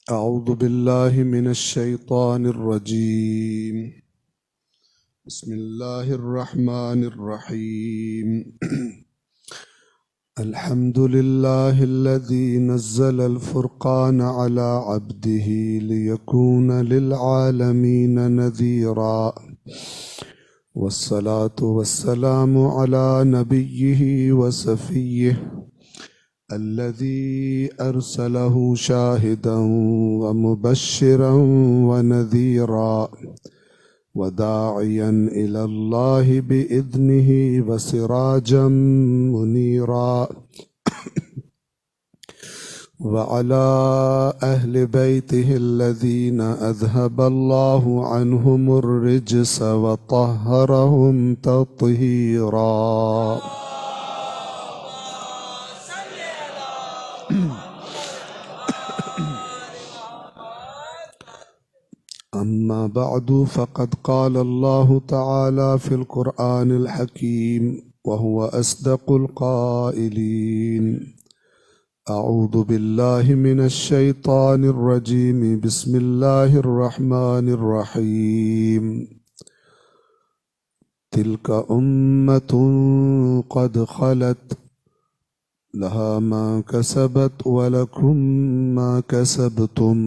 أعوذ بالله من الشيطان الرجيم. بسم الله الرحمن الرحيم. الحمد لله الذي نزل الفرقان على عبده ليكون للعالمين نذيرا، والصلاة والسلام على نبيه وسفيه الذي أرسله شاهدا ومبشرا ونذيرا وداعيا إلى الله بإذنه وسراجا منيرا، وعلى أهل بيته الذين أذهب الله عنهم الرجس وطهرهم تطهيرا. أما بعد فقد قال الله تعالى في القرآن الحكيم وهو أصدق القائلين: أعوذ بالله من الشيطان الرجيم بسم الله الرحمن الرحيم. تلك أمة قد خلت لها ما كسبت ولكم ما كسبتم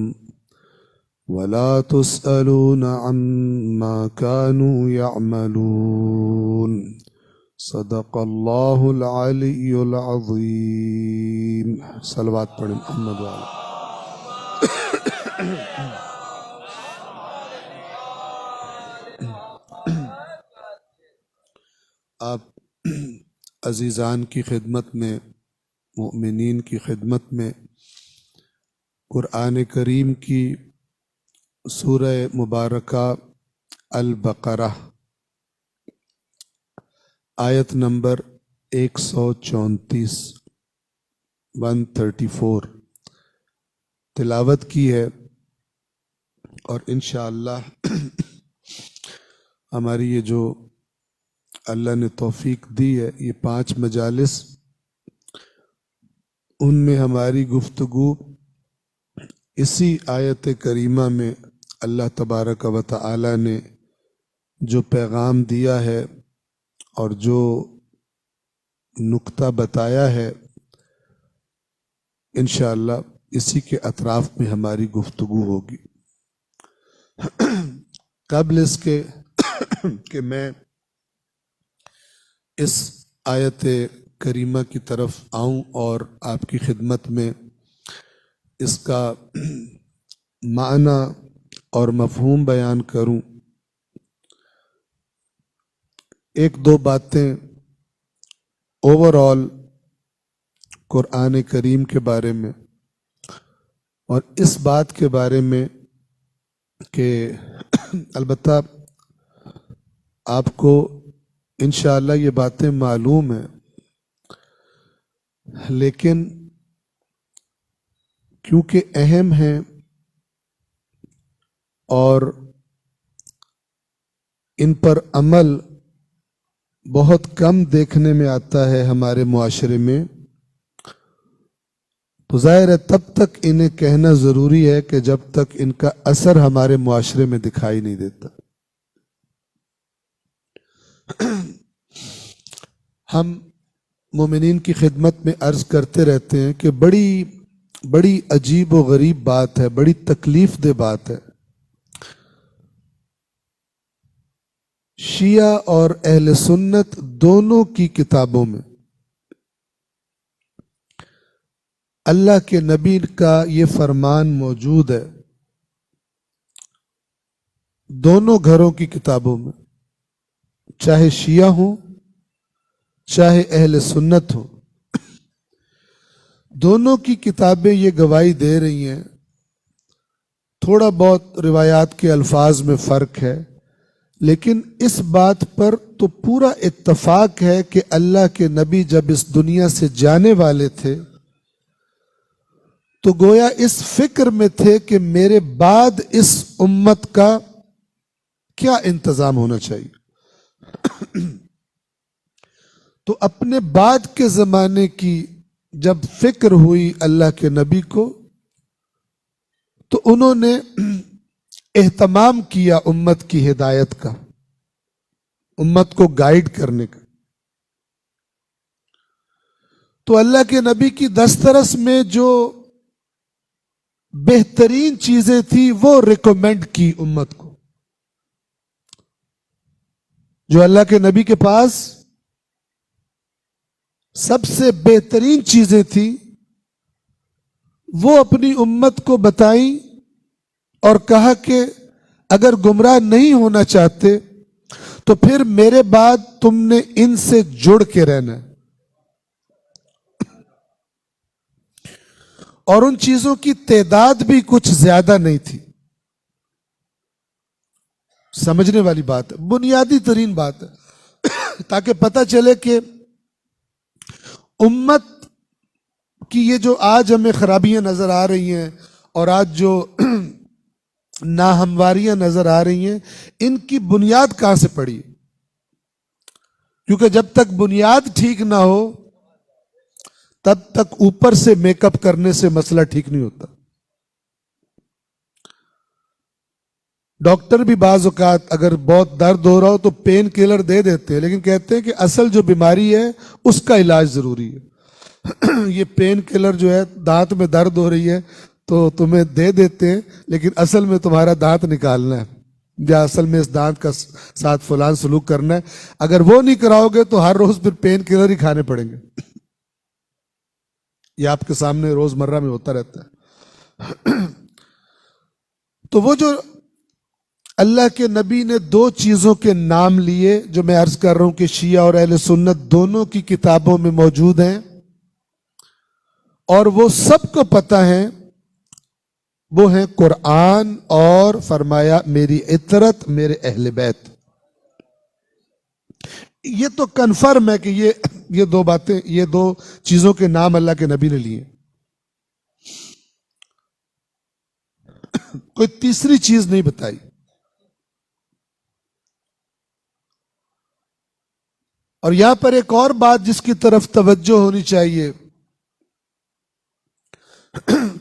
ولا تسألون عما كانوا يعملون. صدق اللہ العلی العظیم. صلوات پڑھیں محمد والا. آپ عزیزان کی خدمت میں، مؤمنین کی خدمت میں، قرآن کریم کی سورہ مبارکہ البقرہ آیت نمبر 134 تلاوت کی ہے، اور انشاءاللہ ہماری یہ جو اللہ نے توفیق دی ہے، یہ 5 مجالس، ان میں ہماری گفتگو اسی آیت کریمہ میں اللہ تبارک و تعالی نے جو پیغام دیا ہے اور جو نکتہ بتایا ہے، انشاءاللہ اسی کے اطراف میں ہماری گفتگو ہوگی. قبل اس کے کہ میں اس آیت کریمہ کی طرف آؤں اور آپ کی خدمت میں اس کا معنی اور مفہوم بیان کروں، ایک دو باتیں اوور آل قرآن کریم کے بارے میں، اور اس بات کے بارے میں کہ البتہ آپ کو انشاءاللہ یہ باتیں معلوم ہیں، لیکن کیونکہ اہم ہیں اور ان پر عمل بہت کم دیکھنے میں آتا ہے ہمارے معاشرے میں، تو ظاہر ہے تب تک انہیں کہنا ضروری ہے کہ جب تک ان کا اثر ہمارے معاشرے میں دکھائی نہیں دیتا. ہم مومنین کی خدمت میں عرض کرتے رہتے ہیں کہ بڑی عجیب و غریب بات ہے، بڑی تکلیف دہ بات ہے. شیعہ اور اہل سنت دونوں کی کتابوں میں اللہ کے نبی کا یہ فرمان موجود ہے، دونوں گھروں کی کتابوں میں، چاہے شیعہ ہوں چاہے اہل سنت ہوں، دونوں کی کتابیں یہ گواہی دے رہی ہیں. تھوڑا بہت روایات کے الفاظ میں فرق ہے، لیکن اس بات پر تو پورا اتفاق ہے کہ اللہ کے نبی جب اس دنیا سے جانے والے تھے تو گویا اس فکر میں تھے کہ میرے بعد اس امت کا کیا انتظام ہونا چاہیے. تو اپنے بعد کے زمانے کی جب فکر ہوئی اللہ کے نبی کو، انہوں نے اہتمام کیا امت کی ہدایت کا، امت کو گائیڈ کرنے کا. تو اللہ کے نبی کی دسترس میں جو بہترین چیزیں تھی وہ ریکمینڈ کی امت کو. جو اللہ کے نبی کے پاس سب سے بہترین چیزیں تھیں وہ اپنی امت کو بتائیں اور کہا کہ اگر گمراہ نہیں ہونا چاہتے تو پھر میرے بعد تم نے ان سے جڑ کے رہنا ہے. اور ان چیزوں کی تعداد بھی کچھ زیادہ نہیں تھی. سمجھنے والی بات ہے، بنیادی ترین بات ہے، تاکہ پتہ چلے کہ امت کی یہ جو آج ہمیں خرابیاں نظر آ رہی ہیں اور آج جو ناہمواریاں نظر آ رہی ہیں، ان کی بنیاد کہاں سے پڑی؟ کیونکہ جب تک بنیاد ٹھیک نہ ہو تب تک اوپر سے میک اپ کرنے سے مسئلہ ٹھیک نہیں ہوتا. ڈاکٹر بھی بعض اوقات اگر بہت درد ہو رہا ہو تو پین کلر دے دیتے ہیں، لیکن کہتے ہیں کہ اصل جو بیماری ہے اس کا علاج ضروری ہے. یہ پین کلر جو ہے دانت میں درد ہو رہی ہے تو تمہیں دے دیتے ہیں، لیکن اصل میں تمہارا دانت نکالنا ہے یا اصل میں اس دانت کا ساتھ فلان سلوک کرنا ہے. اگر وہ نہیں کراؤ گے تو ہر روز پھر پین کلر ہی کھانے پڑیں گے. یہ آپ کے سامنے روزمرہ میں ہوتا رہتا ہے. تو وہ جو اللہ کے نبی نے دو چیزوں کے نام لیے جو میں عرض کر رہا ہوں کہ شیعہ اور اہل سنت دونوں کی کتابوں میں موجود ہیں اور وہ سب کو پتہ ہیں، وہ ہیں قرآن اور فرمایا میری عطرت میرے اہل بیت. یہ تو کنفرم ہے کہ یہ دو باتیں، یہ دو چیزوں کے نام اللہ کے نبی نے لیے. کوئی تیسری چیز نہیں بتائی. اور یہاں پر ایک اور بات جس کی طرف توجہ ہونی چاہیے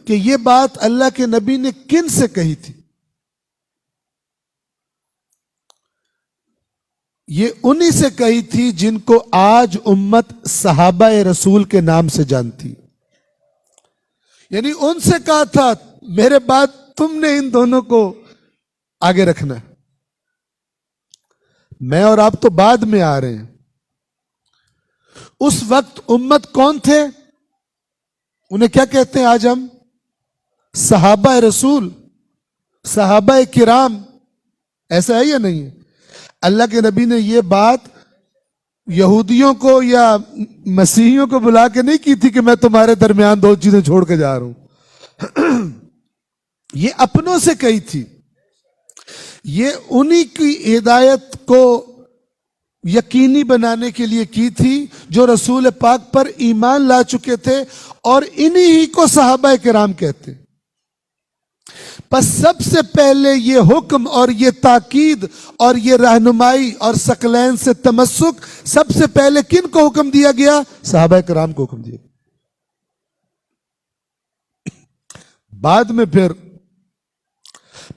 کہ یہ بات اللہ کے نبی نے کن سے کہی تھی؟ یہ انہی سے کہی تھی جن کو آج امت صحابہ رسول کے نام سے جانتی. یعنی ان سے کہا تھا میرے بعد تم نے ان دونوں کو آگے رکھنا ہے. میں اور آپ تو بعد میں آ رہے ہیں. اس وقت امت کون تھے؟ انہیں کیا کہتے ہیں آج ہم؟ صحابہ رسول، صحابہ کرام. ایسا ہے یا نہیں ہے؟ اللہ کے نبی نے یہ بات یہودیوں کو یا مسیحیوں کو بلا کے نہیں کی تھی کہ میں تمہارے درمیان دو چیزیں چھوڑ کے جا رہا ہوں. یہ اپنوں سے کہی تھی. یہ انہی کی ہدایت کو یقینی بنانے کے لیے کی تھی جو رسول پاک پر ایمان لا چکے تھے، اور انہی ہی کو صحابہ کرام کہتے. پس سب سے پہلے یہ حکم اور یہ تاکید اور یہ رہنمائی اور ثقلین سے تمسک سب سے پہلے کن کو حکم دیا گیا؟ صحابہ کرام کو حکم دیا. بعد میں پھر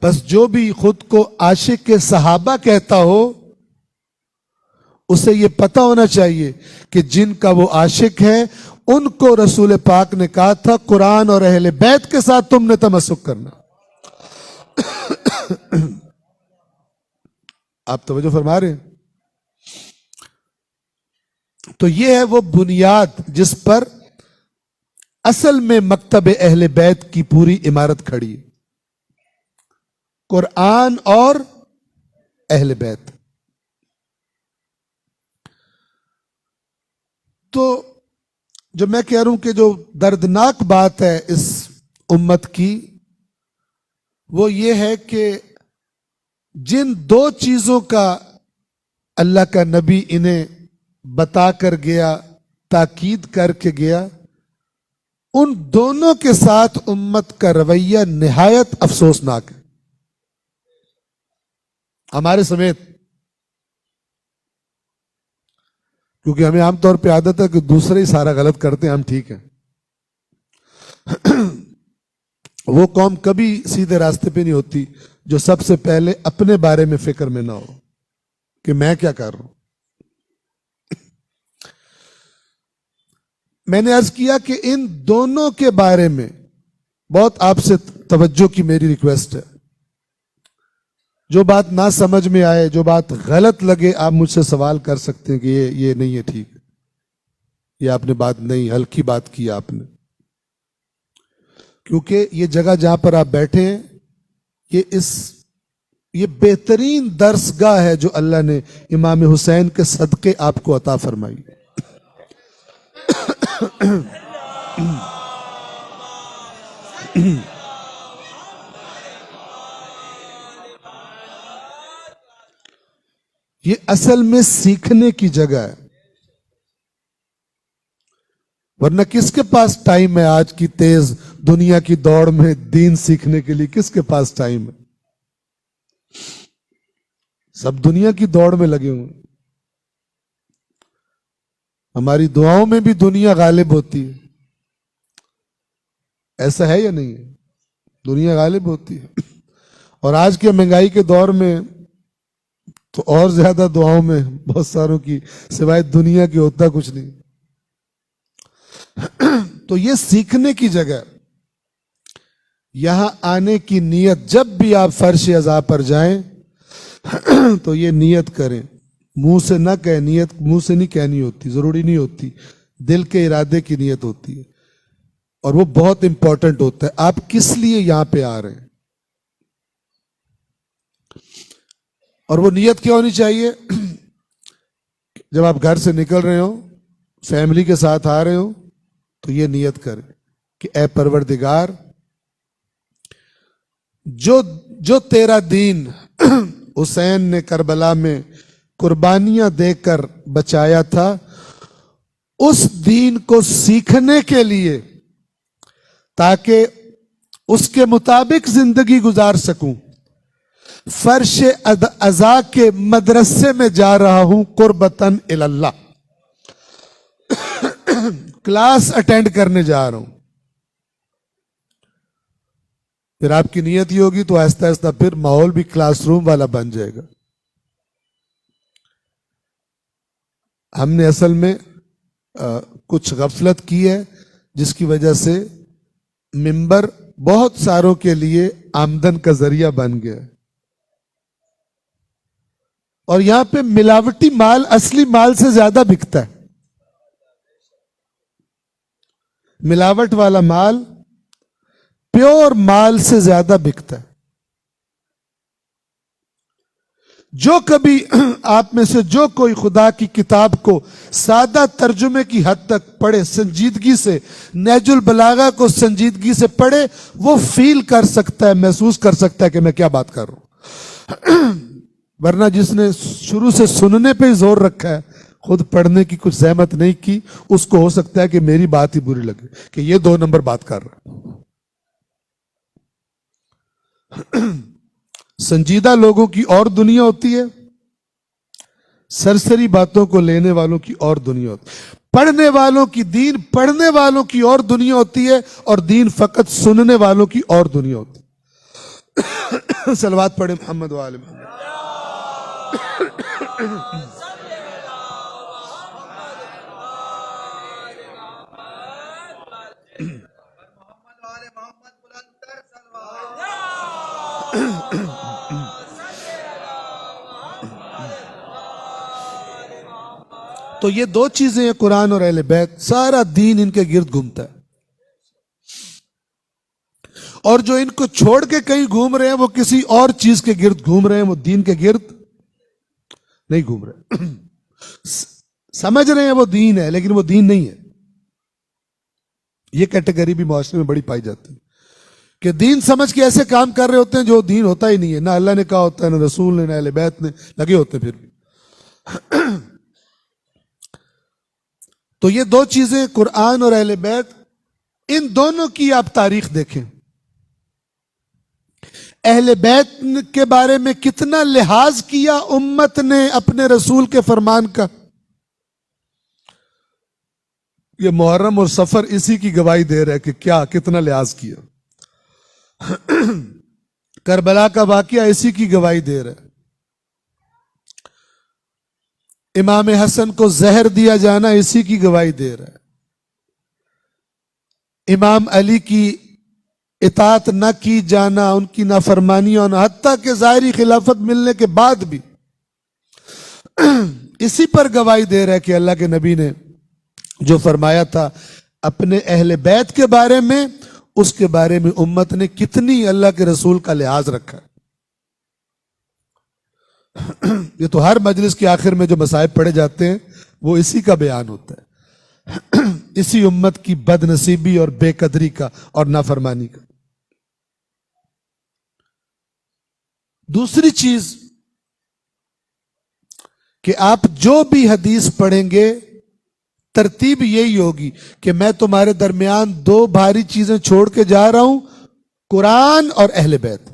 بس جو بھی خود کو عاشق کے صحابہ کہتا ہو اسے یہ پتہ ہونا چاہیے کہ جن کا وہ عاشق ہے ان کو رسول پاک نے کہا تھا قرآن اور اہل بیت کے ساتھ تم نے تمسک کرنا. آپ توجہ فرما رہے ہیں؟ تو یہ ہے وہ بنیاد جس پر اصل میں مکتب اہل بیت کی پوری عمارت کھڑی ہے. قرآن اور اہل بیت. تو جو میں کہہ رہا ہوں کہ جو دردناک بات ہے اس امت کی وہ یہ ہے کہ جن دو چیزوں کا اللہ کا نبی انہیں بتا کر گیا، تاکید کر کے گیا، ان دونوں کے ساتھ امت کا رویہ نہایت افسوسناک ہے ہمارے سمیت. کیونکہ ہمیں عام طور پہ عادت ہے کہ دوسرے ہی سارا غلط کرتے ہیں، ہم ٹھیک ہیں. وہ قوم کبھی سیدھے راستے پہ نہیں ہوتی جو سب سے پہلے اپنے بارے میں فکر میں نہ ہو کہ میں کیا کر رہا ہوں. میں نے عرض کیا کہ ان دونوں کے بارے میں بہت آپ سے توجہ کی میری ریکویسٹ ہے. جو بات نہ سمجھ میں آئے، جو بات غلط لگے، آپ مجھ سے سوال کر سکتے ہیں کہ یہ نہیں ہے ٹھیک، یہ آپ نے بات نہیں، ہلکی بات کی آپ نے. کیونکہ یہ جگہ جہاں پر آپ بیٹھے ہیں یہ بہترین درسگاہ ہے جو اللہ نے امام حسین کے صدقے آپ کو عطا فرمائی. یہ اصل میں سیکھنے کی جگہ ہے، ورنہ کس کے پاس ٹائم ہے آج کی تیز دنیا کی دوڑ میں دین سیکھنے کے لیے؟ کس کے پاس ٹائم ہے؟ سب دنیا کی دوڑ میں لگے ہوئے. ہماری دعاؤں میں بھی دنیا غالب ہوتی ہے، ایسا ہے یا نہیں ہے؟ دنیا غالب ہوتی ہے. اور آج کے مہنگائی کے دور میں تو اور زیادہ دعاؤں میں بہت ساروں کی سوائے دنیا کی ہوتا کچھ نہیں. تو یہ سیکھنے کی جگہ، یہاں آنے کی نیت، جب بھی آپ فرش عزا پر جائیں تو یہ نیت کریں. منہ سے نہ کہیں، نیت منہ سے نہیں کہنی ہوتی، ضروری نہیں ہوتی، دل کے ارادے کی نیت ہوتی ہے، اور وہ بہت امپورٹنٹ ہوتا ہے. آپ کس لیے یہاں پہ آ رہے ہیں، اور وہ نیت کیا ہونی چاہیے؟ جب آپ گھر سے نکل رہے ہو، فیملی کے ساتھ آ رہے ہو، تو یہ نیت کریں کہ اے پروردگار، جو تیرا دین حسین نے کربلا میں قربانیاں دے کر بچایا تھا، اس دین کو سیکھنے کے لیے، تاکہ اس کے مطابق زندگی گزار سکوں، فرش عزا کے مدرسے میں جا رہا ہوں قربتاً اللہ. کلاس اٹینڈ کرنے جا رہا ہوں. پھر آپ کی نیت ہی ہوگی تو آہستہ آہستہ پھر ماحول بھی کلاس روم والا بن جائے گا. ہم نے اصل میں کچھ غفلت کی ہے، جس کی وجہ سے منبر بہت ساروں کے لیے آمدن کا ذریعہ بن گیا. اور یہاں پہ ملاوٹی مال اصلی مال سے زیادہ بکتا ہے. ملاوٹ والا مال پیور مال سے زیادہ بکتا ہے. جو کبھی آپ میں سے جو کوئی خدا کی کتاب کو سادہ ترجمے کی حد تک پڑھے، سنجیدگی سے، نہج البلاغہ کو سنجیدگی سے پڑھے، وہ فیل کر سکتا ہے، محسوس کر سکتا ہے کہ میں کیا بات کر رہا ہوں. ورنہ جس نے شروع سے سننے پہ ہی زور رکھا ہے، خود پڑھنے کی کچھ زحمت نہیں کی، اس کو ہو سکتا ہے کہ میری بات ہی بری لگے کہ یہ 2 نمبر بات کر رہا ہے. سنجیدہ لوگوں کی اور دنیا ہوتی ہے، سرسری باتوں کو لینے والوں کی اور دنیا ہوتی ہے. پڑھنے والوں کی، دین پڑھنے والوں کی اور دنیا ہوتی ہے، اور دین فقط سننے والوں کی اور دنیا ہوتی ہے. صلوات پڑھیں محمد و آل محمد. تو یہ 2 چیزیں ہیں، قرآن اور اہل بیت. سارا دین ان کے گرد گھومتا ہے. اور جو ان کو چھوڑ کے کہیں گھوم رہے ہیں، وہ کسی اور چیز کے گرد گھوم رہے ہیں، وہ دین کے گرد نہیں گھوم رہے. سمجھ رہے ہیں وہ دین ہے، لیکن وہ دین نہیں ہے. یہ کیٹیگری بھی معاشرے میں بڑی پائی جاتی ہے کہ دین سمجھ کے ایسے کام کر رہے ہوتے ہیں جو دین ہوتا ہی نہیں ہے. نہ اللہ نے کہا ہوتا ہے، نہ رسول نے، نہ اہل بیت نے، لگے ہوتے ہیں پھر بھی. تو یہ 2 چیزیں، قرآن اور اہل بیت، ان دونوں کی آپ تاریخ دیکھیں. اہل بیت کے بارے میں کتنا لحاظ کیا امت نے اپنے رسول کے فرمان کا. یہ محرم اور سفر اسی کی گواہی دے رہے کہ کتنا لحاظ کیا. کربلا کا واقعہ اسی کی گواہی دے رہا ہے. امام حسن کو زہر دیا جانا اسی کی گواہی دے رہا ہے. امام علی کی اطاعت نہ کی جانا، ان کی نافرمانیوں، حتیٰ کہ ظاہری خلافت ملنے کے بعد بھی اسی پر گواہی دے رہا ہے کہ اللہ کے نبی نے جو فرمایا تھا اپنے اہل بیت کے بارے میں، اس کے بارے میں امت نے کتنی اللہ کے رسول کا لحاظ رکھا. یہ تو ہر مجلس کے آخر میں جو مصائب پڑھے جاتے ہیں وہ اسی کا بیان ہوتا ہے، اسی امت کی بد نصیبی اور بے قدری کا اور نافرمانی کا. دوسری چیز کہ آپ جو بھی حدیث پڑھیں گے ترتیب یہی ہوگی کہ میں تمہارے درمیان دو بھاری چیزیں چھوڑ کے جا رہا ہوں، قرآن اور اہل بیت.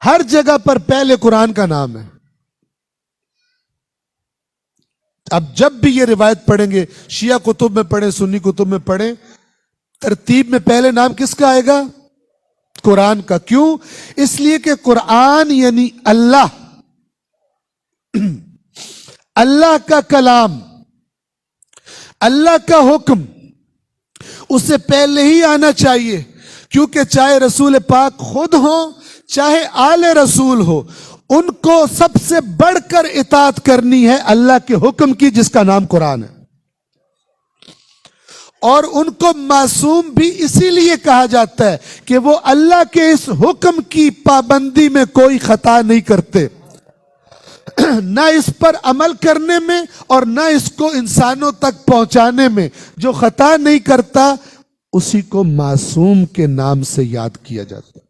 ہر جگہ پر پہلے قرآن کا نام ہے. اب جب بھی یہ روایت پڑھیں گے، شیعہ کتب میں پڑھیں، سنی کتب میں پڑھیں، ترتیب میں پہلے نام کس کا آئے گا؟ قرآن کا. کیوں؟ اس لیے کہ قرآن یعنی اللہ، اللہ کا کلام، اللہ کا حکم اسے پہلے ہی آنا چاہیے. کیونکہ چاہے رسول پاک خود ہو، چاہے آل رسول ہو، ان کو سب سے بڑھ کر اطاعت کرنی ہے اللہ کے حکم کی، جس کا نام قرآن ہے. اور ان کو معصوم بھی اسی لیے کہا جاتا ہے کہ وہ اللہ کے اس حکم کی پابندی میں کوئی خطا نہیں کرتے، نہ اس پر عمل کرنے میں اور نہ اس کو انسانوں تک پہنچانے میں. جو خطا نہیں کرتا اسی کو معصوم کے نام سے یاد کیا جاتا ہے.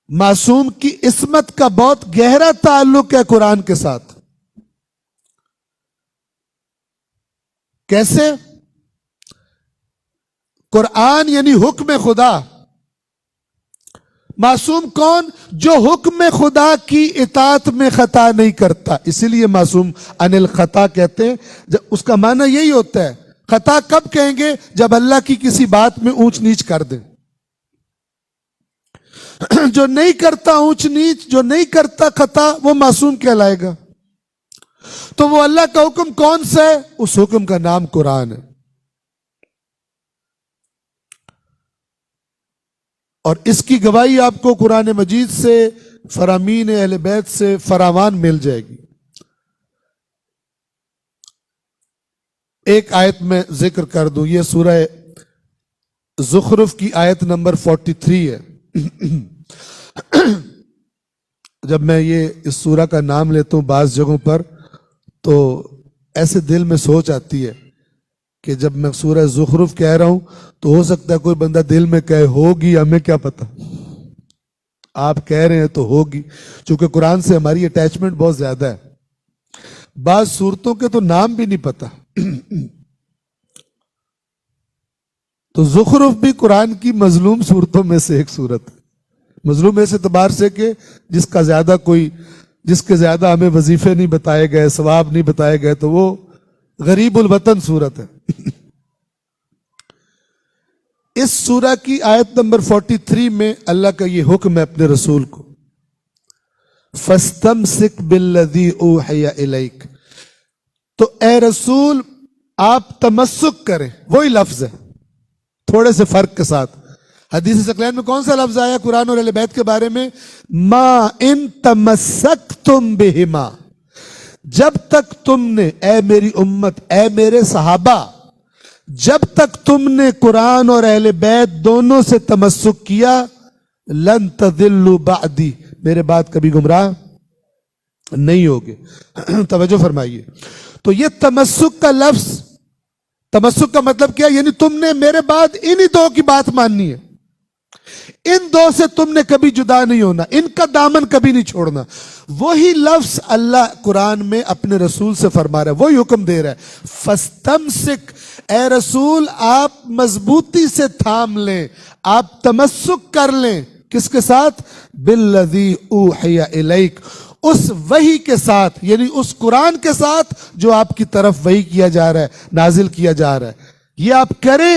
معصوم کی عصمت کا بہت گہرا تعلق ہے قرآن کے ساتھ. کیسے؟ قرآن یعنی حکم خدا. معصوم کون؟ جو حکم خدا کی اطاعت میں خطا نہیں کرتا. اسی لیے معصوم عن الخطا کہتے ہیں. اس کا معنی یہی ہوتا ہے. خطا کب کہیں گے؟ جب اللہ کی کسی بات میں اونچ نیچ کر دیں. جو نہیں کرتا اونچ نیچ، جو نہیں کرتا خطا، وہ معصوم کہلائے گا. تو وہ اللہ کا حکم کون سا ہے؟ اس حکم کا نام قرآن ہے. اور اس کی گواہی آپ کو قرآن مجید سے، فرامین اہل بیت سے فراوان مل جائے گی. ایک آیت میں ذکر کر دوں، یہ سورہ زخرف کی آیت نمبر 43 ہے. جب میں یہ اس سورہ کا نام لیتا ہوں بعض جگہوں پر تو ایسے دل میں سوچ آتی ہے کہ جب میں سورہ زخرف کہہ رہا ہوں تو ہو سکتا ہے کوئی بندہ دل میں کہے ہوگی، ہمیں کیا پتا. آپ کہہ رہے ہیں تو ہوگی، چونکہ قرآن سے ہماری اٹیچمنٹ بہت زیادہ ہے. بعض صورتوں کے تو نام بھی نہیں پتا. تو زخرف بھی قرآن کی مظلوم صورتوں میں سے ایک صورت ہے. مظلوم اس اعتبار سے کہ جس کے زیادہ ہمیں وظیفے نہیں بتائے گئے، ثواب نہیں بتائے گئے، تو وہ غریب الوطن صورت ہے. اس سورہ کی آیت نمبر 43 میں اللہ کا یہ حکم ہے اپنے رسول کو، فَاسْتَمْسِكْ بِالَّذِي أُوحِيَ إِلَيْكَ. تو اے رسول آپ تمسک کریں. وہی لفظ ہے تھوڑے سے فرق کے ساتھ. حدیث ثقلین میں کون سا لفظ آیا قرآن اور اہل بیت کے بارے میں؟ ما ان تمسکتم بہما. جب تک تم نے، اے میری امت، اے میرے صحابہ، جب تک تم نے قرآن اور اہل بیت دونوں سے تمسک کیا، لن تضلوا بعدی، میرے بعد کبھی گمراہ نہیں ہوگے. توجہ فرمائیے. تو یہ تمسک کا لفظ، تمسک کا مطلب کیا؟ یعنی تم نے میرے بعد انہی دو کی بات ماننی ہے، ان دو سے تم نے کبھی جدا نہیں ہونا، ان کا دامن کبھی نہیں چھوڑنا. وہی لفظ اللہ قرآن میں اپنے رسول سے فرما رہا ہے، وہی حکم دے رہا ہے. فَاسْتَمْسِكْ، اے رسول آپ مضبوطی سے تھام لیں، آپ تمسک کر لیں. کس کے ساتھ؟ بِالَّذِي أُوحِيَ إِلَيْكَ، اس وحی کے ساتھ، یعنی اس قرآن کے ساتھ جو آپ کی طرف وحی کیا جا رہا ہے، نازل کیا جا رہا ہے. یہ آپ کریں،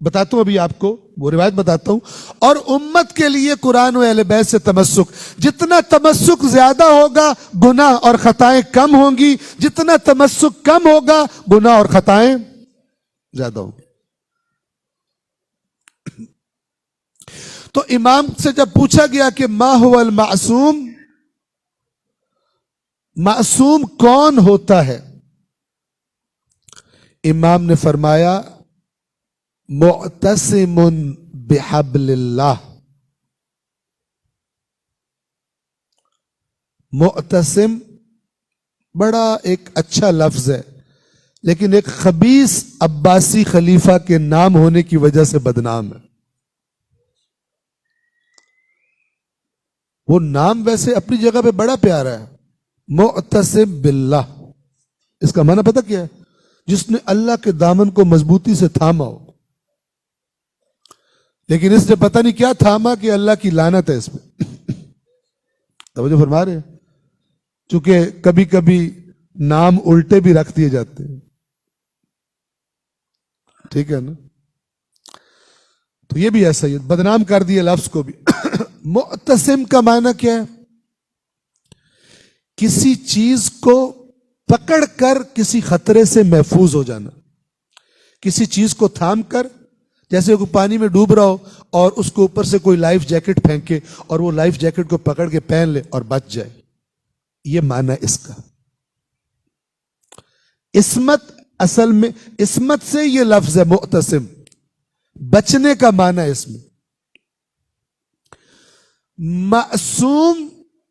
بتاتا ہوں ابھی آپ کو وہ روایت بتاتا ہوں. اور امت کے لیے قرآن و اہل بیت سے تمسک، جتنا تمسک زیادہ ہوگا گناہ اور خطائیں کم ہوں گی، جتنا تمسک کم ہوگا گناہ اور خطائیں زیادہ ہوں گی. تو امام سے جب پوچھا گیا کہ ما هو المعصوم، معصوم کون ہوتا ہے، امام نے فرمایا معتصم بحبل اللہ. معتصم بڑا ایک اچھا لفظ ہے، لیکن ایک خبیث عباسی خلیفہ کے نام ہونے کی وجہ سے بدنام ہے. وہ نام ویسے اپنی جگہ پہ بڑا پیارا ہے، معتصم باللہ. اس کا معنی پتہ کیا ہے؟ جس نے اللہ کے دامن کو مضبوطی سے تھاما ہو. لیکن اس نے پتہ نہیں کیا تھاما کہ اللہ کی لعنت ہے اس پہ. توجہ فرما رہے ہیں؟ چونکہ کبھی کبھی نام الٹے بھی رکھ دیے جاتے ہیں، ٹھیک ہے نا؟ تو یہ بھی ایسا ہی بدنام کر دیے لفظ کو بھی. معتصم کا معنی کیا ہے؟ کسی چیز کو پکڑ کر کسی خطرے سے محفوظ ہو جانا. کسی چیز کو تھام کر، جیسے کوئی پانی میں ڈوب رہا ہو اور اس کو اوپر سے کوئی لائف جیکٹ پھینکے اور وہ لائف جیکٹ کو پکڑ کے پہن لے اور بچ جائے. یہ معنی اس کا. عصمت، اصل میں عصمت سے یہ لفظ ہے معتصم، بچنے کا معنی ہے اس میں. معصوم،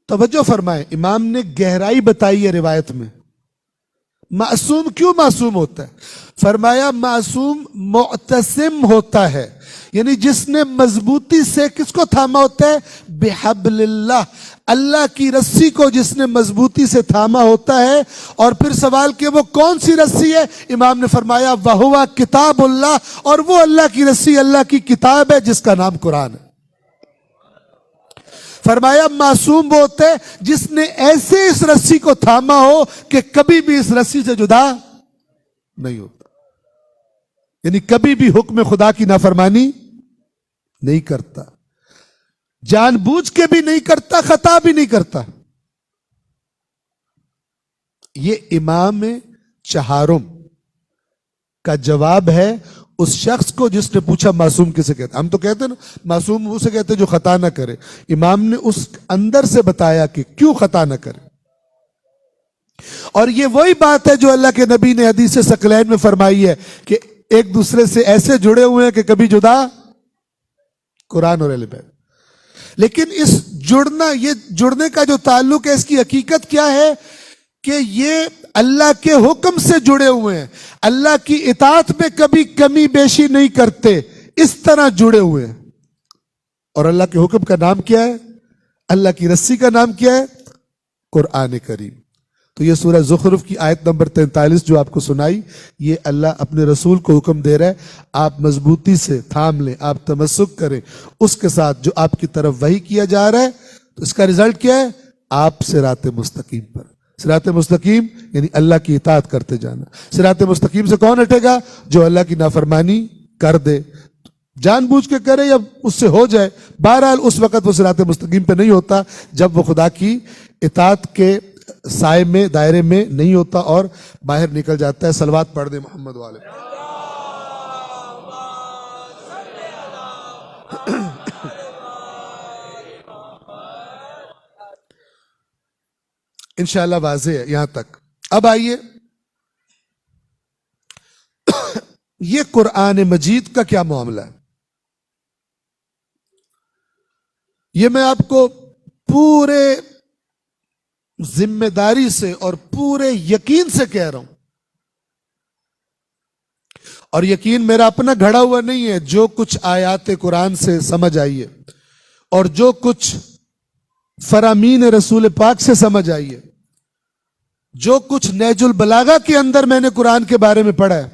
توجہ فرمائیں، امام نے گہرائی بتائی ہے روایت میں. معصوم کیوں معصوم ہوتا ہے؟ فرمایا معصوم معتصم ہوتا ہے، یعنی جس نے مضبوطی سے کس کو تھاما ہوتا ہے؟ بحبل اللہ، اللہ کی رسی کو جس نے مضبوطی سے تھاما ہوتا ہے. اور پھر سوال کہ وہ کون سی رسی ہے؟ امام نے فرمایا وَهُوَ کتاب اللہ، اور وہ اللہ کی رسی اللہ کی کتاب ہے جس کا نام قرآن ہے. فرمایا معصوم وہ ہوتا ہے جس نے ایسے اس رسی کو تھاما ہو کہ کبھی بھی اس رسی سے جدا نہیں ہوتا، یعنی کبھی بھی حکم خدا کی نافرمانی نہیں کرتا، جان بوجھ کے بھی نہیں کرتا، خطا بھی نہیں کرتا. یہ امام چہارم کا جواب ہے اس شخص کو جس نے پوچھا معصوم کسے کہتے ہیں. ہم تو کہتے ہیں نا معصوم اسے کہتے ہیں جو خطا نہ کرے. امام نے اس اندر سے بتایا کہ کیوں خطا نہ کرے. اور یہ وہی بات ہے جو اللہ کے نبی نے حدیث ثقلین میں فرمائی ہے کہ ایک دوسرے سے ایسے جڑے ہوئے ہیں کہ کبھی جدا، قرآن اور اہل بیت. لیکن اس جڑنا، یہ جڑنے کا جو تعلق ہے، اس کی حقیقت کیا ہے کہ یہ اللہ کے حکم سے جڑے ہوئے ہیں، اللہ کی اطاعت میں کبھی کمی بیشی نہیں کرتے، اس طرح جڑے ہوئے ہیں. اور اللہ کے حکم کا نام کیا ہے؟ اللہ کی رسی کا نام کیا ہے؟ قرآن کریم. تو یہ سورہ زخرف کی آیت نمبر 43 جو آپ کو سنائی، یہ اللہ اپنے رسول کو حکم دے رہا ہے آپ مضبوطی سے تھام لیں، آپ تمسک کریں اس کے ساتھ جو آپ کی طرف وحی کیا جا رہا ہے. تو اس کا رزلٹ کیا ہے؟ آپ صراط مستقیم پر. صراط مستقیم یعنی اللہ کی اطاعت کرتے جانا. صراط مستقیم سے کون ہٹے گا؟ جو اللہ کی نافرمانی کر دے، جان بوجھ کے کرے یا اس سے ہو جائے. بہرحال اس وقت وہ صراط مستقیم پہ نہیں ہوتا جب وہ خدا کی اطاعت کے سائے میں، دائرے میں نہیں ہوتا اور باہر نکل جاتا ہے. صلوات پڑھ دے محمد والے. انشاءاللہ واضح ہے یہاں تک. اب آئیے یہ قرآن مجید کا کیا معاملہ ہے. یہ میں آپ کو پورے ذمہ داری سے اور پورے یقین سے کہہ رہا ہوں، اور یقین میرا اپنا گھڑا ہوا نہیں ہے. جو کچھ آیات قرآن سے سمجھ آئیے اور جو کچھ فرامین رسول پاک سے سمجھ آئیے، جو کچھ نہج البلاغہ کے اندر میں نے قرآن کے بارے میں پڑھا ہے،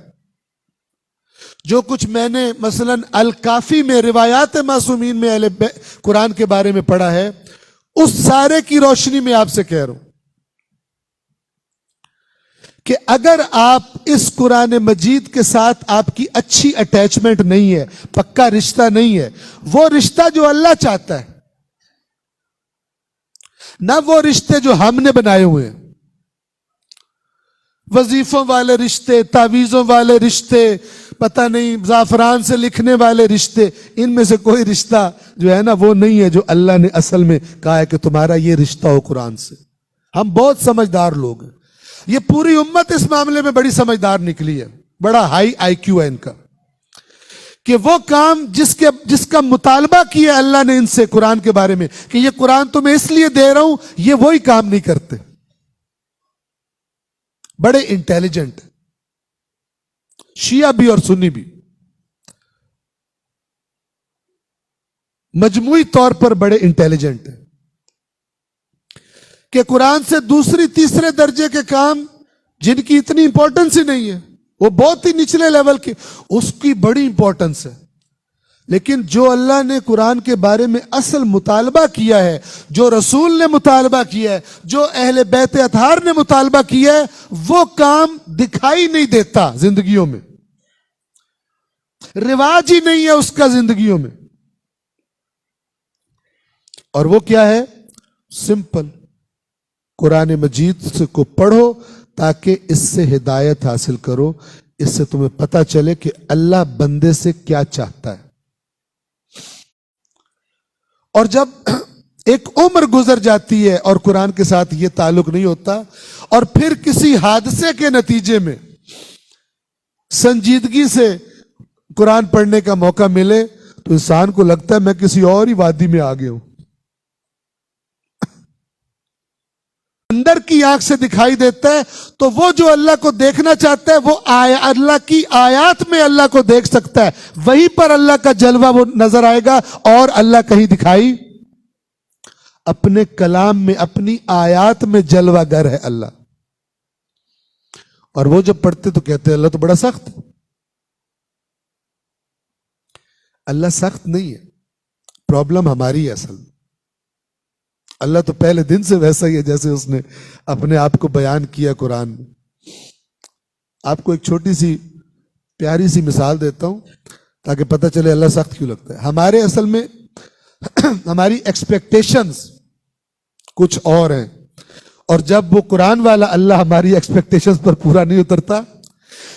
جو کچھ میں نے مثلا الکافی میں روایات معصومین میں اہل قرآن کے بارے میں پڑھا ہے، اس سارے کی روشنی میں آپ سے کہہ رہا ہوں کہ اگر آپ اس قرآن مجید کے ساتھ آپ کی اچھی اٹیچمنٹ نہیں ہے، پکا رشتہ نہیں ہے، وہ رشتہ جو اللہ چاہتا ہے، نہ وہ رشتے جو ہم نے بنائے ہوئے ہیں، وظیفوں والے رشتے، تعویذوں والے رشتے، پتہ نہیں زعفران سے لکھنے والے رشتے، ان میں سے کوئی رشتہ جو ہے نا وہ نہیں ہے جو اللہ نے اصل میں کہا ہے کہ تمہارا یہ رشتہ ہو قرآن سے۔ ہم بہت سمجھدار لوگ ہیں، یہ پوری امت اس معاملے میں بڑی سمجھدار نکلی ہے، بڑا ہائی آئی کیو ہے ان کا، کہ وہ کام جس کا مطالبہ کیا اللہ نے ان سے قرآن کے بارے میں کہ یہ قرآن تمہیں اس لیے دے رہا ہوں، یہ وہی کام نہیں کرتے۔ بڑے انٹیلیجنٹ، شیعہ بھی اور سنی بھی، مجموعی طور پر بڑے انٹیلیجنٹ ہیں کہ قرآن سے دوسری تیسرے درجے کے کام جن کی اتنی امپورٹنس ہی نہیں ہے، وہ بہت ہی نچلے لیول کے، اس کی بڑی امپورٹنس ہے، لیکن جو اللہ نے قرآن کے بارے میں اصل مطالبہ کیا ہے، جو رسول نے مطالبہ کیا ہے، جو اہل بیت اطہار نے مطالبہ کیا ہے، وہ کام دکھائی نہیں دیتا زندگیوں میں، رواج ہی نہیں ہے اس کا زندگیوں میں۔ اور وہ کیا ہے؟ سمپل، قرآن مجید کو پڑھو تاکہ اس سے ہدایت حاصل کرو، اس سے تمہیں پتہ چلے کہ اللہ بندے سے کیا چاہتا ہے۔ اور جب ایک عمر گزر جاتی ہے اور قرآن کے ساتھ یہ تعلق نہیں ہوتا، اور پھر کسی حادثے کے نتیجے میں سنجیدگی سے قرآن پڑھنے کا موقع ملے تو انسان کو لگتا ہے میں کسی اور ہی وادی میں آ گیا ہوں۔ اندر کی آنکھ سے دکھائی دیتا ہے تو وہ جو اللہ کو دیکھنا چاہتا ہے وہ اللہ کی آیات میں اللہ کو دیکھ سکتا ہے، وہیں پر اللہ کا جلوہ وہ نظر آئے گا، اور اللہ کہیں دکھائی اپنے کلام میں، اپنی آیات میں جلوہ گر ہے اللہ۔ اور وہ جب پڑھتے تو کہتے ہیں اللہ تو بڑا سخت ہے۔ اللہ سخت نہیں ہے، پرابلم ہماری ہے اصل میں۔ اللہ تو پہلے دن سے ویسا ہی ہے جیسے اس نے اپنے آپ کو بیان کیا قرآن میں۔ آپ کو ایک چھوٹی سی پیاری سی مثال دیتا ہوں تاکہ پتہ چلے اللہ سخت کیوں لگتا ہے۔ ہمارے اصل میں ہماری ایکسپیکٹیشنز کچھ اور ہیں، اور جب وہ قرآن والا اللہ ہماری ایکسپیکٹیشنز پر پورا نہیں اترتا،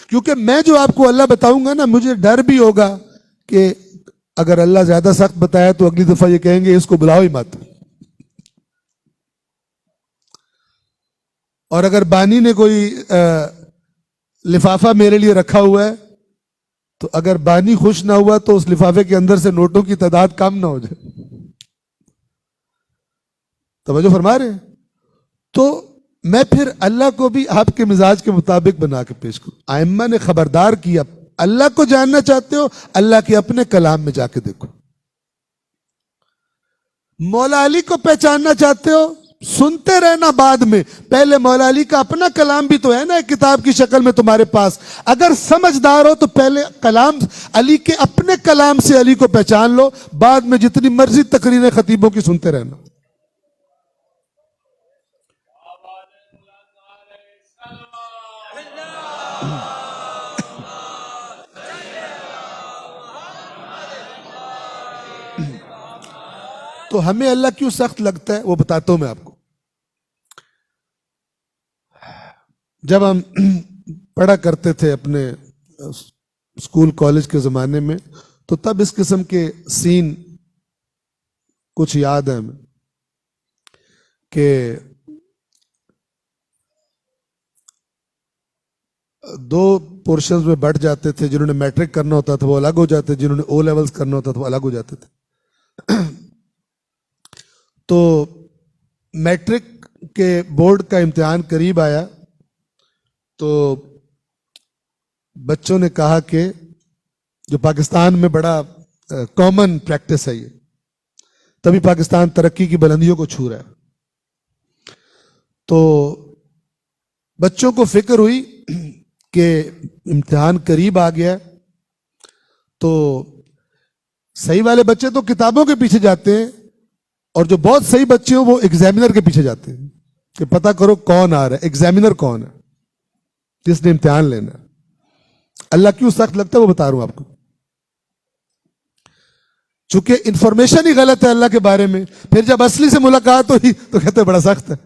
کیونکہ میں جو آپ کو اللہ بتاؤں گا نا، مجھے ڈر بھی ہوگا کہ اگر اللہ زیادہ سخت بتایا تو اگلی دفعہ یہ کہیں گے اس کو بلاؤ ہی مت۔ اور اگر بانی نے کوئی لفافہ میرے لیے رکھا ہوا ہے تو اگر بانی خوش نہ ہوا تو اس لفافے کے اندر سے نوٹوں کی تعداد کم نہ ہو جائے۔ توجہ فرما رہے ہیں؟ تو میں پھر اللہ کو بھی آپ کے مزاج کے مطابق بنا کے پیش کروں۔ ائمہ نے خبردار کیا، اللہ کو جاننا چاہتے ہو اللہ کے اپنے کلام میں جا کے دیکھو۔ مولا علی کو پہچاننا چاہتے ہو، سنتے رہنا بعد میں، پہلے مولا علی کا اپنا کلام بھی تو ہے نا ایک کتاب کی شکل میں تمہارے پاس۔ اگر سمجھدار ہو تو پہلے کلام علی کے اپنے کلام سے علی کو پہچان لو، بعد میں جتنی مرضی تقریریں خطیبوں کی سنتے رہنا۔ تو ہمیں اللہ کیوں سخت لگتا ہے وہ بتاتا ہوں میں آپ کو۔ جب ہم پڑھا کرتے تھے اپنے اسکول کالج کے زمانے میں تو تب اس قسم کے سین کچھ یاد ہیں ہمیں کہ دو پورشنز میں بٹ جاتے تھے، جنہوں نے میٹرک کرنا ہوتا تھا وہ الگ ہو جاتے، جنہوں نے او لیولز کرنا ہوتا تھا وہ الگ ہو جاتے تھے۔ تو میٹرک کے بورڈ کا امتحان قریب آیا تو بچوں نے کہا کہ جو پاکستان میں بڑا کامن پریکٹس ہے، یہ تبھی پاکستان ترقی کی بلندیوں کو چھو رہا ہے، تو بچوں کو فکر ہوئی کہ امتحان قریب آ گیا، تو صحیح والے بچے تو کتابوں کے پیچھے جاتے ہیں اور جو بہت صحیح بچے ہوں وہ ایگزامینر کے پیچھے جاتے ہیں کہ پتہ کرو کون آ رہا ہے، ایگزامینر کون ہے۔ جس نے امتحان لینا. اللہ کیوں سخت لگتا ہے وہ بتا رہا ہوں آپ کو. چونکہ انفارمیشن ہی غلط ہے اللہ کے بارے میں، پھر جب اصلی سے ملاقات ہوئی تو کہتے ہیں بڑا سخت ہے.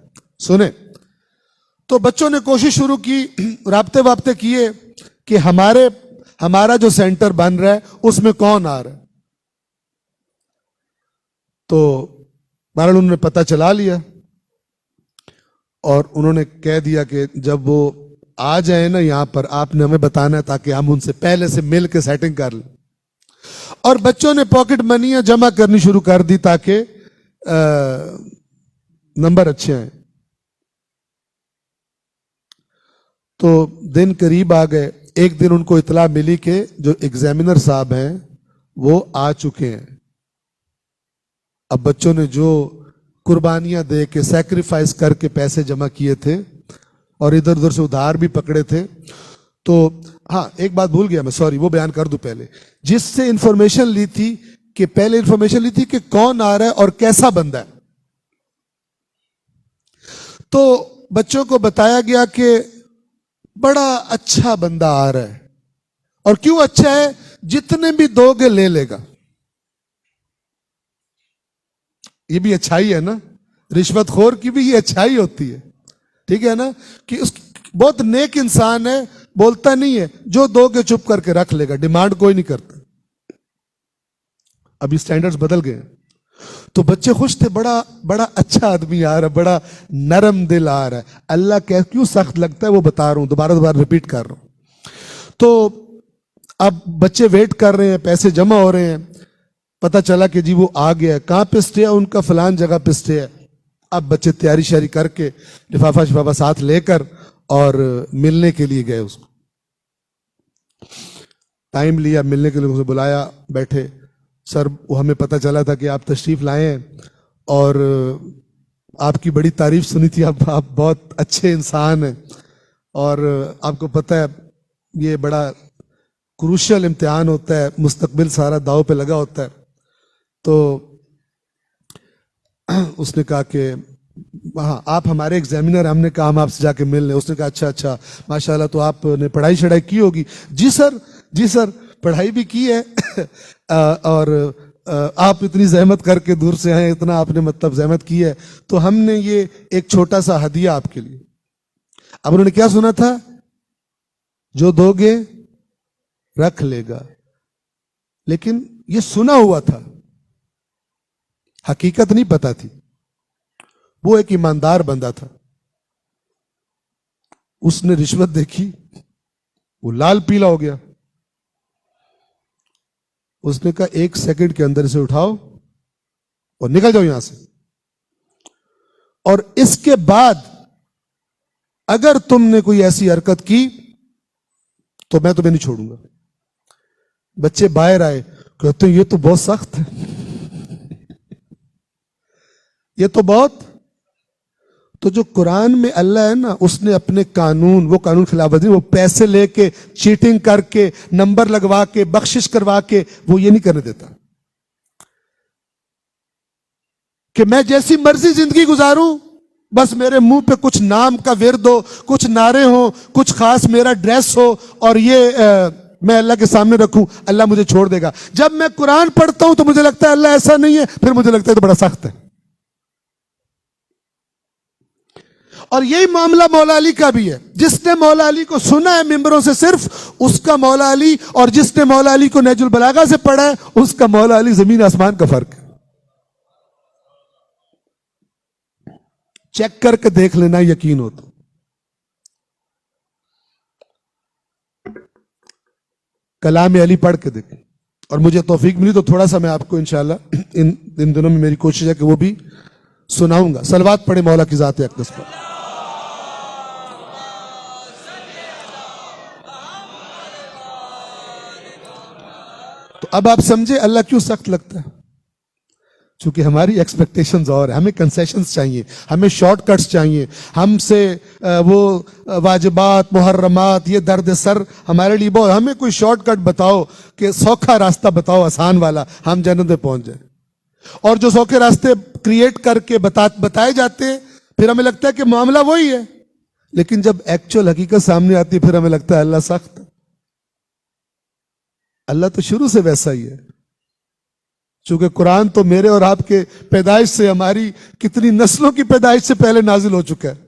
سنیں، تو بچوں نے کوشش شروع کی، رابطے کیے کہ ہمارا جو سینٹر بن رہا ہے اس میں کون آ رہا ہے. تو بہرحال انہوں نے پتہ چلا لیا اور انہوں نے کہہ دیا کہ جب وہ آ جائیں نا یہاں پر، آپ نے ہمیں بتانا ہے تاکہ ہم ان سے پہلے سے مل کے سیٹنگ کر لیں. اور بچوں نے پاکٹ منیاں جمع کرنی شروع کر دی تاکہ نمبر اچھے آئیں. تو دن قریب آ گئے. ایک دن ان کو اطلاع ملی کہ جو ایگزامینر صاحب ہیں وہ آ چکے ہیں. اب بچوں نے جو قربانیاں دے کے سیکریفائس کر کے پیسے جمع کیے تھے اور ادھر ادھر سے ادھار بھی پکڑے تھے. تو ہاں ایک بات بھول گیا میں، سوری، وہ بیان کر دوں پہلے. جس سے انفارمیشن لی تھی کہ کون آ رہا ہے اور کیسا بندہ ہے، تو بچوں کو بتایا گیا کہ بڑا اچھا بندہ آ رہا ہے. اور کیوں اچھا ہے؟ جتنے بھی دو گے لے لے گا. یہ بھی اچھائی ہے نا، رشوت خور کی بھی یہ اچھائی ہوتی ہے. ٹھیک ہے نا، کہ اس بہت نیک انسان ہے، بولتا نہیں ہے، جو دو گے چپ کر کے رکھ لے گا، ڈیمانڈ کوئی نہیں کرتا. ابھی سٹینڈرز بدل گئے ہیں. تو بچے خوش تھے، بڑا اچھا آدمی آ رہا ہے، بڑا نرم دل آ رہا ہے. اللہ کیوں سخت لگتا ہے وہ بتا رہا ہوں، دوبارہ ریپیٹ کر رہا ہوں. تو اب بچے ویٹ کر رہے ہیں، پیسے جمع ہو رہے ہیں. پتہ چلا کہ جی وہ آ گیا ہے. کہاں پہ اسٹے ہے ان کا؟ فلان جگہ پہ اسٹے ہے. اب بچے تیاری شیاری کر کے لفافہ ساتھ لے کر اور ملنے کے لیے گئے. اس کو ٹائم لیا، ملنے کے لیے اسے بلایا، بیٹھے. سر وہ ہمیں پتہ چلا تھا کہ آپ تشریف لائے ہیں اور آپ کی بڑی تعریف سنی تھی، آپ بہت اچھے انسان ہیں اور آپ کو پتہ ہے یہ بڑا کروشل امتحان ہوتا ہے، مستقبل سارا داؤ پہ لگا ہوتا ہے. تو اس نے کہا کہ ہاں آپ ہمارے ایگزامینر، ہم نے کہا ہم آپ سے جا کے مل لیں. اس نے کہا اچھا ماشاءاللہ، تو آپ نے پڑھائی شڑھائی کی ہوگی؟ جی سر پڑھائی بھی کی ہے اور آپ اتنی زحمت کر کے دور سے آئے، اتنا آپ نے مطلب زحمت کی ہے، تو ہم نے یہ ایک چھوٹا سا ہدیہ آپ کے لیے. اب انہوں نے کیا سنا تھا؟ جو دو گے رکھ لے گا. لیکن یہ سنا ہوا تھا، حقیقت نہیں پتا تھی. وہ ایک ایماندار بندہ تھا، اس نے رشوت دیکھی، وہ لال پیلا ہو گیا. اس نے کہا 1 سیکنڈ کے اندر اسے اٹھاؤ اور نکل جاؤ یہاں سے، اور اس کے بعد اگر تم نے کوئی ایسی حرکت کی تو میں تمہیں نہیں چھوڑوں گا. بچے باہر آئے، کہتے ہیں یہ تو بہت سخت ہے، یہ تو بہت. تو جو قرآن میں اللہ ہے نا، اس نے اپنے قانون، وہ قانون خلاف ورزی، وہ پیسے لے کے، چیٹنگ کر کے، نمبر لگوا کے، بخشش کروا کے، وہ یہ نہیں کرنے دیتا کہ میں جیسی مرضی زندگی گزاروں، بس میرے منہ پہ کچھ نام کا ورد ہو، کچھ نعرے ہوں، کچھ خاص میرا ڈریس ہو اور یہ میں اللہ کے سامنے رکھوں، اللہ مجھے چھوڑ دے گا. جب میں قرآن پڑھتا ہوں تو مجھے لگتا ہے اللہ ایسا نہیں ہے، پھر مجھے لگتا ہے تو بڑا سخت ہے. اور یہی معاملہ مولا علی کا بھی ہے. جس نے مولا علی کو سنا ہے ممبروں سے صرف، اس کا مولا علی، اور جس نے مولا علی کو نہج البلاغہ سے پڑھا ہے اس کا مولا علی زمین آسمان کا فرق ہے. چیک کر کے دیکھ لینا یقین ہو تو. کلام علی پڑھ کے دیکھیں، اور مجھے توفیق ملی تو تھوڑا سا میں آپ کو انشاءاللہ ان دنوں میں میری کوشش ہے کہ وہ بھی سناؤں گا. صلوات پڑھے مولا کی ذات اقدس پر. تو اب آپ سمجھے اللہ کیوں سخت لگتا ہے؟ چونکہ ہماری ایکسپیکٹیشنز اور ہیں، ہمیں کنسیشنز چاہیے، ہمیں شارٹ کٹس چاہیے، ہم سے وہ واجبات، محرمات، یہ درد سر ہمارے لیے بہت. ہمیں کوئی شارٹ کٹ بتاؤ کہ سوکھا راستہ بتاؤ، آسان والا، ہم جنت میں پہنچ جائیں. اور جو سوکھے راستے کریٹ کر کے بتائے جاتے ہیں، پھر ہمیں لگتا ہے کہ معاملہ وہی ہے. لیکن جب ایکچوئل حقیقت سامنے آتی ہے پھر ہمیں لگتا ہے اللہ سخت ہے. اللہ تو شروع سے ویسا ہی ہے. چونکہ قرآن تو میرے اور آپ کے پیدائش سے، ہماری کتنی نسلوں کی پیدائش سے پہلے نازل ہو چکا ہے.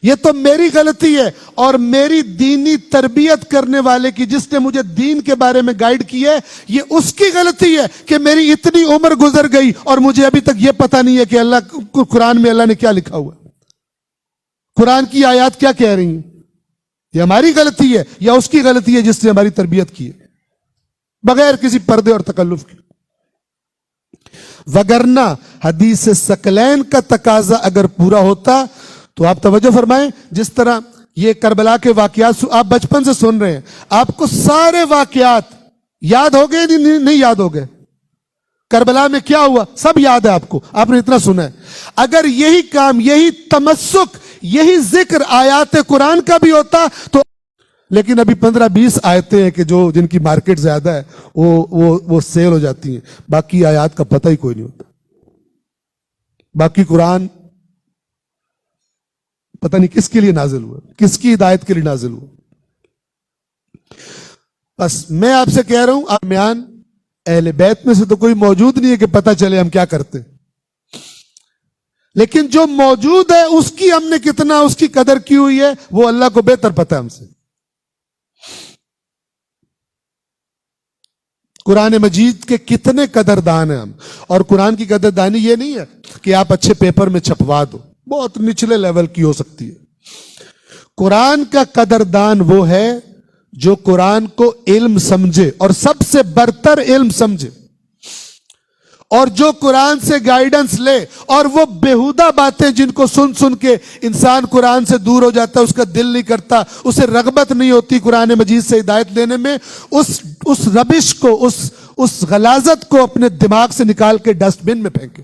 یہ تو میری غلطی ہے اور میری دینی تربیت کرنے والے کی، جس نے مجھے دین کے بارے میں گائیڈ کی ہے، یہ اس کی غلطی ہے کہ میری اتنی عمر گزر گئی اور مجھے ابھی تک یہ پتہ نہیں ہے کہ اللہ قرآن میں اللہ نے کیا لکھا ہوا ہے، قرآن کی آیات کیا کہہ رہی ہیں. یہ ہماری غلطی ہے یا اس کی غلطی ہے جس نے ہماری تربیت کی ہے بغیر کسی پردے اور تکلف کے؟ وگرنہ حدیث ثقلین کا تقاضا اگر پورا ہوتا تو آپ توجہ فرمائیں، جس طرح یہ کربلا کے واقعات آپ بچپن سے سن رہے ہیں، آپ کو سارے واقعات یاد ہو گئے نہیں یاد ہو گئے؟ کربلا میں کیا ہوا سب یاد ہے آپ کو، آپ نے اتنا سنا ہے. اگر یہی کام، یہی تمسک، یہی ذکر آیات قرآن کا بھی ہوتا تو، لیکن ابھی 15-20 آیتیں ہیں کہ جن کی مارکیٹ زیادہ ہے وہ سیل ہو جاتی ہیں، باقی آیات کا پتہ ہی کوئی نہیں ہوتا. باقی قرآن پتہ نہیں کس کے لیے نازل ہوا، کس کی ہدایت کے لیے نازل ہوا. بس میں آپ سے کہہ رہا ہوں، درمیان اہل بیت میں سے تو کوئی موجود نہیں ہے کہ پتہ چلے ہم کیا کرتے، لیکن جو موجود ہے اس کی ہم نے کتنا، اس کی قدر کی ہوئی ہے، وہ اللہ کو بہتر پتہ ہے ہم سے. قرآن مجید کے کتنے قدردان ہیں ہم. اور قرآن کی قدردانی یہ نہیں ہے کہ آپ اچھے پیپر میں چھپوا دو، بہت نچلے لیول کی ہو سکتی ہے. قرآن کا قدردان وہ ہے جو قرآن کو علم سمجھے اور سب سے برتر علم سمجھے، اور جو قرآن سے گائیڈنس لے، اور وہ بیہودہ باتیں جن کو سن سن کے انسان قرآن سے دور ہو جاتا ہے، اس کا دل نہیں کرتا، اسے رغبت نہیں ہوتی قرآن مجید سے ہدایت لینے میں، اس ربش کو، اس غلاظت کو اپنے دماغ سے نکال کے ڈسٹ بن میں پھینکے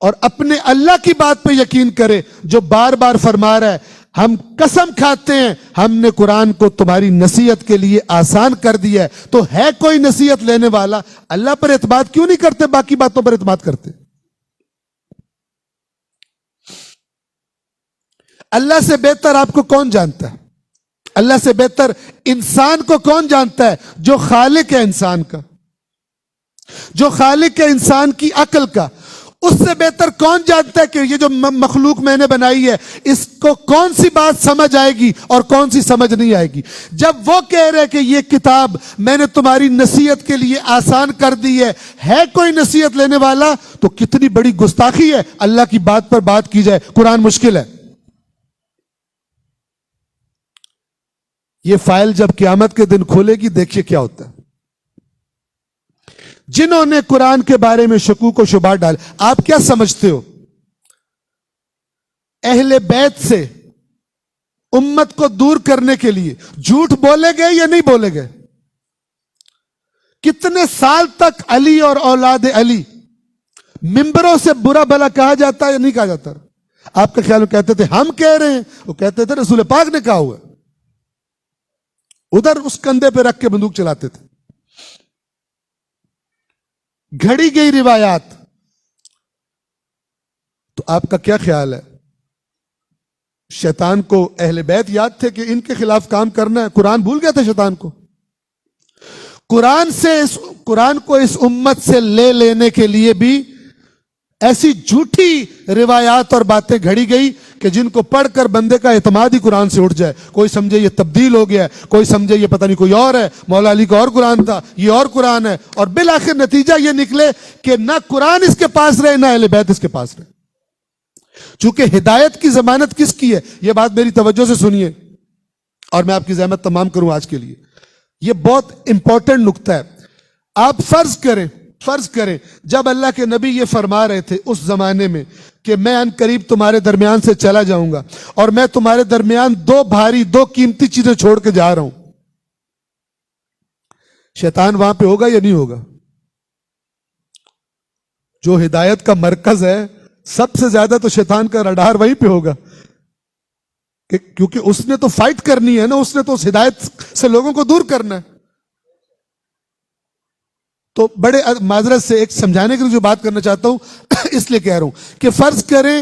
اور اپنے اللہ کی بات پہ یقین کرے جو بار بار فرما رہا ہے، ہم قسم کھاتے ہیں ہم نے قرآن کو تمہاری نصیحت کے لیے آسان کر دیا ہے. تو ہے کوئی نصیحت لینے والا؟ اللہ پر اعتماد کیوں نہیں کرتے، باقی باتوں پر اعتماد کرتے؟ اللہ سے بہتر آپ کو کون جانتا ہے؟ اللہ سے بہتر انسان کو کون جانتا ہے؟ جو خالق ہے انسان کا، جو خالق ہے انسان کی عقل کا. اس سے بہتر کون جانتا ہے کہ یہ جو مخلوق میں نے بنائی ہے اس کو کون سی بات سمجھ آئے گی اور کون سی سمجھ نہیں آئے گی؟ جب وہ کہہ رہے کہ یہ کتاب میں نے تمہاری نصیحت کے لیے آسان کر دی ہے کوئی نصیحت لینے والا؟ تو کتنی بڑی گستاخی ہے اللہ کی بات پر بات کی جائے. قرآن مشکل ہے. یہ فائل جب قیامت کے دن کھولے گی دیکھیے کیا ہوتا ہے. جنہوں نے قرآن کے بارے میں شکوک و شبہات ڈالے، آپ کیا سمجھتے ہو اہل بیت سے امت کو دور کرنے کے لیے جھوٹ بولے گئے یا نہیں بولے گئے؟ کتنے سال تک علی اور اولاد علی ممبروں سے برا بھلا کہا جاتا یا نہیں کہا جاتا؟ آپ کا خیال میں کہتے تھے ہم کہہ رہے ہیں؟ وہ کہتے تھے رسول پاک نے کہا ہوا. ادھر اس کندھے پہ رکھ کے بندوق چلاتے تھے. گھڑی گئی روایات. تو آپ کا کیا خیال ہے؟ شیطان کو اہل بیت یاد تھے کہ ان کے خلاف کام کرنا ہے، قرآن بھول گیا تھا شیطان کو. قرآن کو اس امت سے لے لینے کے لیے بھی ایسی جھوٹی روایات اور باتیں گھڑی گئی کہ جن کو پڑھ کر بندے کا اعتماد ہی قرآن سے اٹھ جائے. کوئی سمجھے یہ تبدیل ہو گیا ہے، کوئی سمجھے یہ پتہ نہیں کوئی اور ہے، مولا علی کا اور قرآن تھا، یہ اور قرآن ہے، اور بالآخر نتیجہ یہ نکلے کہ نہ قرآن اس کے پاس رہے نہ اہل بیت اس کے پاس رہے. چونکہ ہدایت کی ضمانت کس کی ہے؟ یہ بات میری توجہ سے سنیے اور میں آپ کی زحمت تمام کروں آج کے لیے. یہ بہت امپورٹنٹ نکتہ ہے. آپ فرض کریں جب اللہ کے نبی یہ فرما رہے تھے اس زمانے میں کہ میں ان قریب تمہارے درمیان سے چلا جاؤں گا اور میں تمہارے درمیان دو قیمتی چیزیں چھوڑ کے جا رہا ہوں، شیطان وہاں پہ ہوگا یا نہیں ہوگا؟ جو ہدایت کا مرکز ہے سب سے زیادہ تو شیطان کا رڈار وہیں پہ ہوگا، کیونکہ اس نے تو فائٹ کرنی ہے نا، اس نے تو اس ہدایت سے لوگوں کو دور کرنا ہے. تو بڑے معذرت سے ایک سمجھانے کے لیے جو بات کرنا چاہتا ہوں اس لیے کہہ رہا ہوں کہ فرض کریں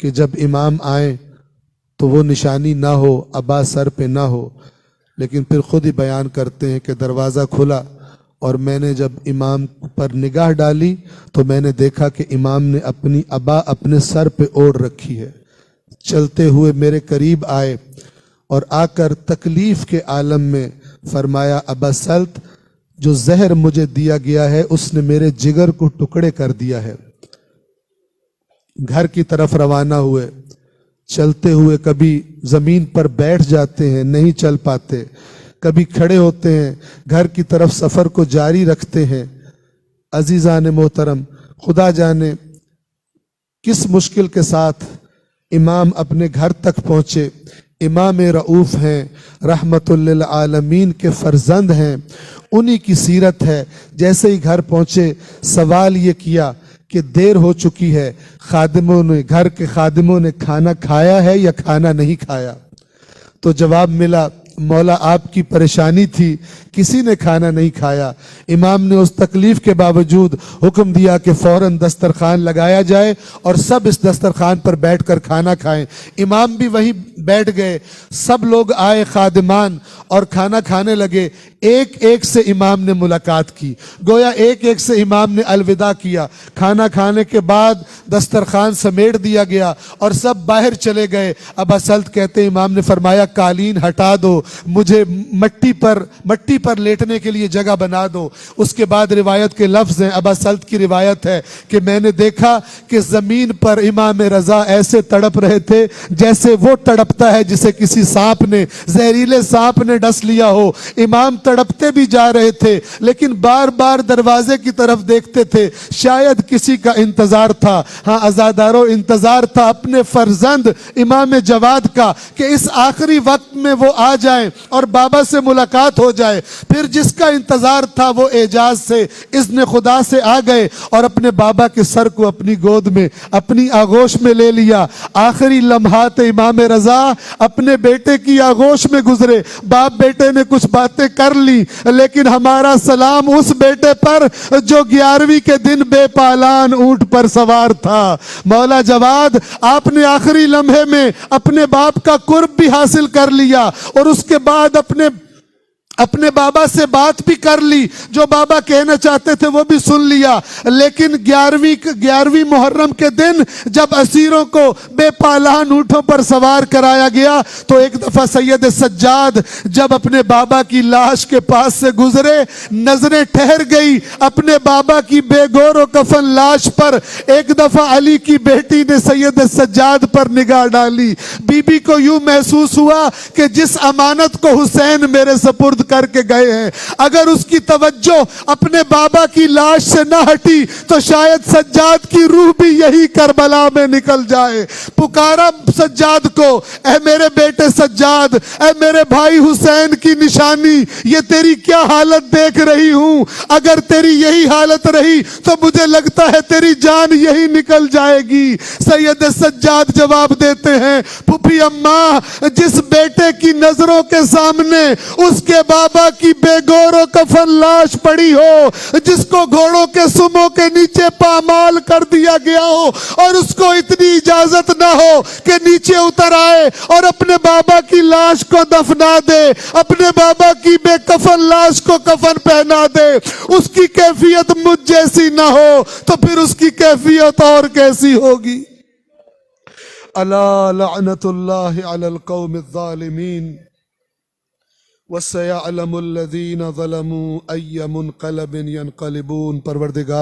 کہ جب امام آئیں تو وہ نشانی نہ ہو، ابا سر پہ نہ ہو، لیکن پھر خود ہی بیان کرتے ہیں کہ دروازہ کھلا اور میں نے جب امام پر نگاہ ڈالی تو میں نے دیکھا کہ امام نے اپنی ابا اپنے سر پہ اوڑھ رکھی ہے۔ چلتے ہوئے میرے قریب آئے اور آ کر تکلیف کے عالم میں فرمایا، ابا سلط، جو زہر مجھے دیا گیا ہے اس نے میرے جگر کو ٹکڑے کر دیا ہے۔ گھر کی طرف روانہ ہوئے، چلتے ہوئے کبھی زمین پر بیٹھ جاتے ہیں، نہیں چل پاتے، کبھی کھڑے ہوتے ہیں، گھر کی طرف سفر کو جاری رکھتے ہیں۔ عزیزان محترم، خدا جانے کس مشکل کے ساتھ امام اپنے گھر تک پہنچے۔ امام رؤوف ہیں، رحمت للعالمین کے فرزند ہیں، انہی کی سیرت ہے۔ جیسے ہی گھر پہنچے سوال یہ کیا کہ دیر ہو چکی ہے، خادموں نے، گھر کے خادموں نے کھانا کھایا ہے یا کھانا نہیں کھایا؟ تو جواب ملا، مولا آپ کی پریشانی تھی، کسی نے کھانا نہیں کھایا۔ امام نے اس تکلیف کے باوجود حکم دیا کہ فوراً دسترخوان لگایا جائے اور سب اس دسترخوان پر بیٹھ کر کھانا کھائیں۔ امام بھی وہیں بیٹھ گئے، سب لوگ آئے خادمان اور کھانا کھانے لگے۔ ایک ایک سے امام نے ملاقات کی، گویا ایک ایک سے امام نے الوداع کیا۔ کھانا کھانے کے بعد دسترخوان سمیٹ دیا گیا اور سب باہر چلے گئے۔ ابا سلط کہتے امام نے فرمایا، قالین ہٹا دو، مجھے مٹی پر لیٹنے کے لیے جگہ بنا دو۔ اس کے بعد روایت کے لفظ ہیں، ابا سلط کی روایت ہے کہ میں نے دیکھا کہ زمین پر امام رضا ایسے تڑپ رہے تھے جیسے وہ تڑپتا ہے جسے کسی سانپ نے، زہریلے سانپ نے ڈس لیا ہو۔ امام تڑپتے بھی جا رہے تھے لیکن بار بار دروازے کی طرف دیکھتے تھے، شاید کسی کا انتظار تھا۔ ہاں عزادارو، انتظار تھا اپنے فرزند امام جواد کا کہ اس آخری وقت میں وہ آ جائیں اور بابا سے ملاقات ہو جائے۔ پھر جس کا انتظار تھا وہ اعجاز سے، اذن خدا سے آ گئے اور اپنے بابا کے سر کو اپنی گود میں، اپنی آغوش میں لے لیا۔ آخری لمحات امام رضا اپنے بیٹے کی آغوش میں گزرے۔ باپ بیٹے نے کچھ باتیں کر لی لیکن ہمارا سلام اس بیٹے پر جو 11ویں کے دن بے پالان اونٹ پر سوار تھا۔ مولا جواد، آپ نے آخری لمحے میں اپنے باپ کا قرب بھی حاصل کر لیا اور اس کے بعد اپنے بابا سے بات بھی کر لی، جو بابا کہنا چاہتے تھے وہ بھی سن لیا۔ لیکن 11ویں محرم کے دن جب اسیروں کو بے پالان اونٹوں پر سوار کرایا گیا تو ایک دفعہ سید سجاد جب اپنے بابا کی لاش کے پاس سے گزرے، نظریں ٹھہر گئی اپنے بابا کی بے گور و کفن لاش پر۔ ایک دفعہ علی کی بیٹی نے سید سجاد پر نگاہ ڈالی، بی بی کو یوں محسوس ہوا کہ جس امانت کو حسین میرے سپرد کر کے گئے ہیں، اگر اس کی توجہ اپنے بابا کی لاش سے نہ ہٹی تو شاید سجاد کی روح بھی یہی کربلا میں نکل جائے۔ پکارا سجاد کو، اے میرے بیٹے سجاد، اے میرے بھائی حسین کی نشانی، یہ تیری کیا حالت دیکھ رہی ہوں؟ اگر تیری یہی حالت رہی تو مجھے لگتا ہے تیری جان یہی نکل جائے گی۔ سید سجاد جواب دیتے ہیں، پھوپھی اماں، جس بیٹے کی نظروں کے سامنے اس کے بابا کی بے گور و کفن لاش پڑی ہو، جس کو گھوڑوں کے سموں کے نیچے پامال کر دیا گیا ہو اور اس کو اتنی اجازت نہ ہو کہ نیچے اتر آئے اور اپنے بابا کی لاش کو دفنا دے، اپنے بابا کی بے کفن لاش کو کفن پہنا دے، اس کی کیفیت مجھ جیسی نہ ہو تو پھر اس کی کیفیت اور کیسی ہوگی؟ الا لعنت اللہ علی القوم الظالمین وَسَيَعْلَمُ الَّذِينَ ظَلَمُوا أَيَّ مُنْقَلَبٍ يَنْقَلِبُونَ۔ پروردگار